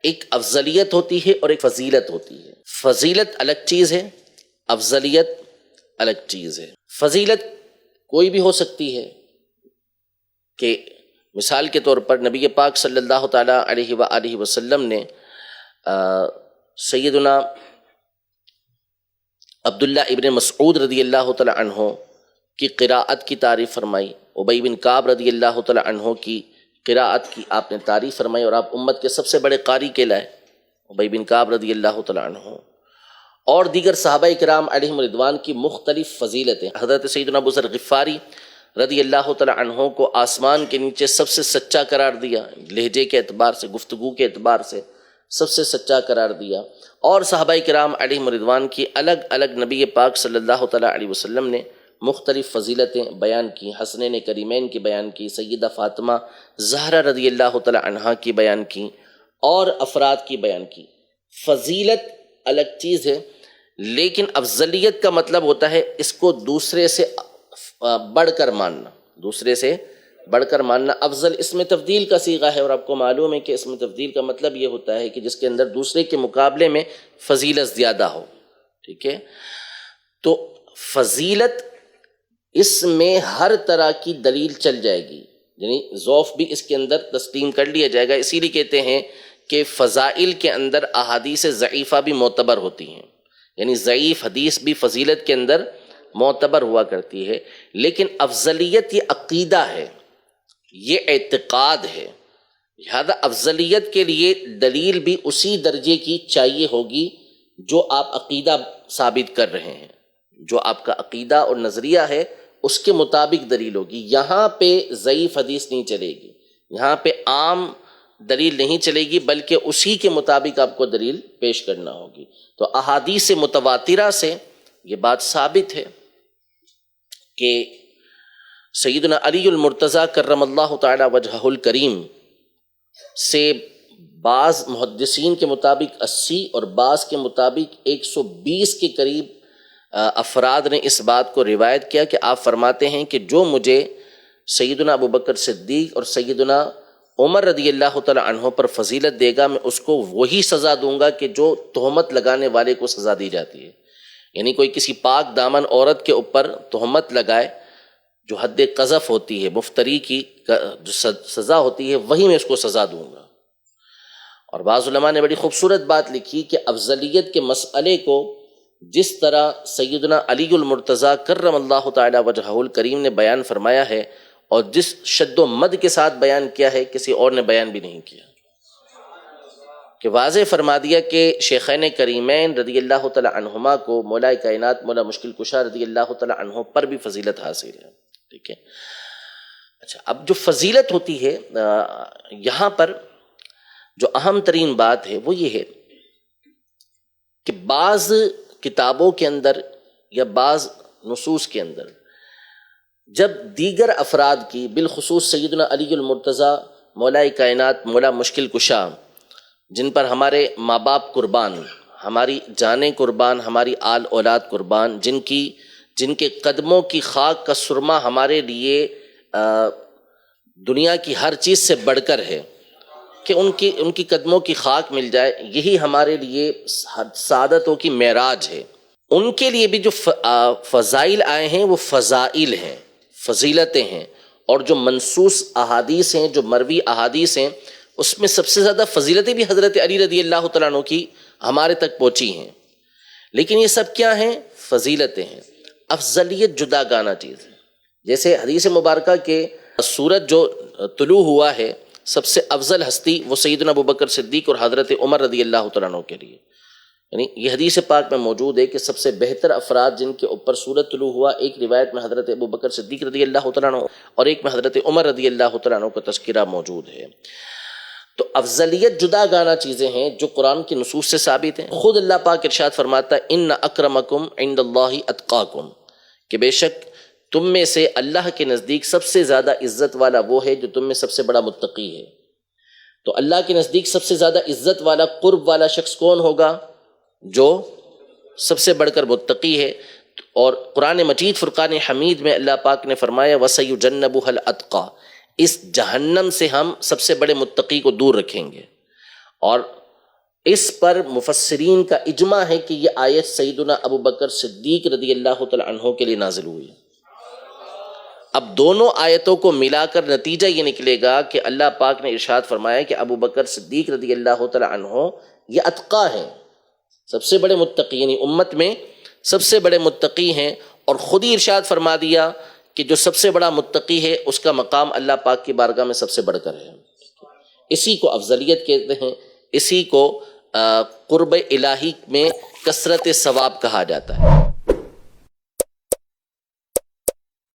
ایک افضلیت ہوتی ہے اور ایک فضیلت ہوتی ہے۔ فضیلت الگ چیز ہے، افضلیت الگ چیز ہے۔ فضیلت کوئی بھی ہو سکتی ہے کہ مثال کے طور پر نبی پاک صلی اللہ تعالیٰ علیہ وآلہ وسلم نے سیدنا عبداللہ ابن مسعود رضی اللہ تعالیٰ عنہ کی قراءت کی تعریف فرمائی، ابی بن کعب رضی اللہ تعالیٰ عنہ کی قراءت کی آپ نے تعریف فرمائی، اور آپ امت کے سب سے بڑے قاری کہلائے ابی بن کعب رضی اللہ تعالیٰ عنہ، اور دیگر صحابہ کرام علیہم رضوان کی مختلف فضیلتیں۔ حضرت سیدنا ابو ذر غفاری رضی اللہ تعالیٰ عنہ کو آسمان کے نیچے سب سے سچا قرار دیا، لہجے کے اعتبار سے، گفتگو کے اعتبار سے سب سے سچا قرار دیا، اور صحابہ کرام علیہم رضوان کی الگ الگ نبی پاک صلی اللہ تعالیٰ علیہ وسلم نے مختلف فضیلتیں بیان کی، حسنین کریمین کی بیان کی، سیدہ فاطمہ زہرا رضی اللہ تعالیٰ عنہا کی بیان کی، اور افراد کی بیان کی۔ فضیلت الگ چیز ہے، لیکن افضلیت کا مطلب ہوتا ہے اس کو دوسرے سے بڑھ کر ماننا، دوسرے سے بڑھ کر ماننا۔ افضل اس میں تفضیل کا صیغہ ہے، اور آپ کو معلوم ہے کہ اس میں تفضیل کا مطلب یہ ہوتا ہے کہ جس کے اندر دوسرے کے مقابلے میں فضیلت زیادہ ہو، ٹھیک ہے؟ تو فضیلت اس میں ہر طرح کی دلیل چل جائے گی، یعنی ضعف بھی اس کے اندر تسلیم کر لیا جائے گا۔ اسی لیے کہتے ہیں کہ فضائل کے اندر احادیث ضعیفہ بھی معتبر ہوتی ہیں، یعنی ضعیف حدیث بھی فضیلت کے اندر معتبر ہوا کرتی ہے۔ لیکن افضلیت یہ عقیدہ ہے، یہ اعتقاد ہے، لہذا افضلیت کے لیے دلیل بھی اسی درجے کی چاہیے ہوگی جو آپ عقیدہ ثابت کر رہے ہیں، جو آپ کا عقیدہ اور نظریہ ہے اس کے مطابق دلیل ہوگی۔ یہاں پہ ضعیف حدیث نہیں چلے گی، یہاں پہ عام دلیل نہیں چلے گی، بلکہ اسی کے مطابق آپ کو دلیل پیش کرنا ہوگی۔ تو احادیث متواترہ سے یہ بات ثابت ہے کہ سیدنا علی المرتضیٰ کرم اللہ تعالی وجہہ الکریم سے بعض محدثین کے مطابق 80 اور بعض کے مطابق 120 کے قریب افراد نے اس بات کو روایت کیا کہ آپ فرماتے ہیں کہ جو مجھے سیدنا ابوبکر صدیق اور سیدنا عمر رضی اللہ تعالی عنہ پر فضیلت دے گا، میں اس کو وہی سزا دوں گا کہ جو تہمت لگانے والے کو سزا دی جاتی ہے۔ یعنی کوئی کسی پاک دامن عورت کے اوپر تہمت لگائے، جو حد قذف ہوتی ہے، مفتری کی جو سزا ہوتی ہے، وہی میں اس کو سزا دوں گا۔ اور بعض علماء نے بڑی خوبصورت بات لکھی کہ افضلیت کے مسئلے کو جس طرح سیدنا علی المرتضیٰ کرم اللہ تعالی وجہہ الکریم نے بیان فرمایا ہے، اور جس شد و مد کے ساتھ بیان کیا ہے، کسی اور نے بیان بھی نہیں کیا، کہ واضح فرما دیا کہ شیخین کریمین رضی اللہ تعالی عنہما کو مولا کائنات مولا مشکل کشا رضی اللہ تعالی عنہ پر بھی فضیلت حاصل ہے، ٹھیک ہے؟ اچھا، اب جو فضیلت ہوتی ہے یہاں پر جو اہم ترین بات ہے وہ یہ ہے کہ بعض کتابوں کے اندر یا بعض نصوص کے اندر جب دیگر افراد کی، بالخصوص سیدنا علی المرتضیٰ مولا کائنات مولا مشکل کشا، جن پر ہمارے ماں باپ قربان، ہماری جانیں قربان، ہماری آل اولاد قربان، جن کے قدموں کی خاک کا سرما ہمارے لیے دنیا کی ہر چیز سے بڑھ کر ہے، کہ ان کی قدموں کی خاک مل جائے، یہی ہمارے لیے سعادتوں کی معراج ہے۔ ان کے لیے بھی جو فضائل آئے ہیں وہ فضائل ہیں، فضیلتیں ہیں، اور جو منصوص احادیث ہیں، جو مروی احادیث ہیں، اس میں سب سے زیادہ فضیلتیں بھی حضرت علی رضی اللہ تعالیٰ عنہ کی ہمارے تک پہنچی ہیں۔ لیکن یہ سب کیا ہیں؟ فضیلتیں ہیں۔ افضلیت جدا گانا چیز ہے۔ جیسے حدیث مبارکہ کے سورج جو طلوع ہوا ہے، سب سے افضل ہستی وہ سیدنا ابوبکر صدیق اور حضرت عمر رضی اللہ تعالیٰ عنہ کے لیے، یعنی یہ حدیث پاک میں موجود ہے کہ سب سے بہتر افراد جن کے اوپر سورج طلوع ہوا، ایک روایت میں حضرت ابوبکر صدیق رضی اللہ تعالیٰ عنہ اور ایک میں حضرت عمر رضی اللہ تعالیٰ عنہ کا تذکرہ موجود ہے۔ تو افضلیت جدا گانا چیزیں ہیں جو قرآن کی نصوص سے ثابت ہیں۔ خود اللہ پاک ارشاد فرماتا ہے ان اکرمکم عند اللہ اتقاکم، کہ بے شک تم میں سے اللہ کے نزدیک سب سے زیادہ عزت والا وہ ہے جو تم میں سب سے بڑا متقی ہے۔ تو اللہ کے نزدیک سب سے زیادہ عزت والا، قرب والا شخص کون ہوگا؟ جو سب سے بڑھ کر متقی ہے۔ اور قرآن مجید فرقان حمید میں اللہ پاک نے فرمایا وَسَيُجَنَّبُهَا الْأَتْقَى، اس جہنم سے ہم سب سے بڑے متقی کو دور رکھیں گے۔ اور اس پر مفسرین کا اجماع ہے کہ یہ آیت سیدنا ابو بکر صدیق رضی اللہ تعالی عنہ کے لیے نازل ہوئی ہے۔ اب دونوں آیتوں کو ملا کر نتیجہ یہ نکلے گا کہ اللہ پاک نے ارشاد فرمایا کہ ابو بکر صدیق رضی اللہ تعالی عنہ یہ اتقی ہیں، سب سے بڑے متقی، یعنی امت میں سب سے بڑے متقی ہیں، اور خود ہی ارشاد فرما دیا کہ جو سب سے بڑا متقی ہے اس کا مقام اللہ پاک کی بارگاہ میں سب سے بڑھ کر ہے۔ اسی کو افضلیت کہتے ہیں، اسی کو قرب الہی میں کثرت ثواب کہا جاتا ہے۔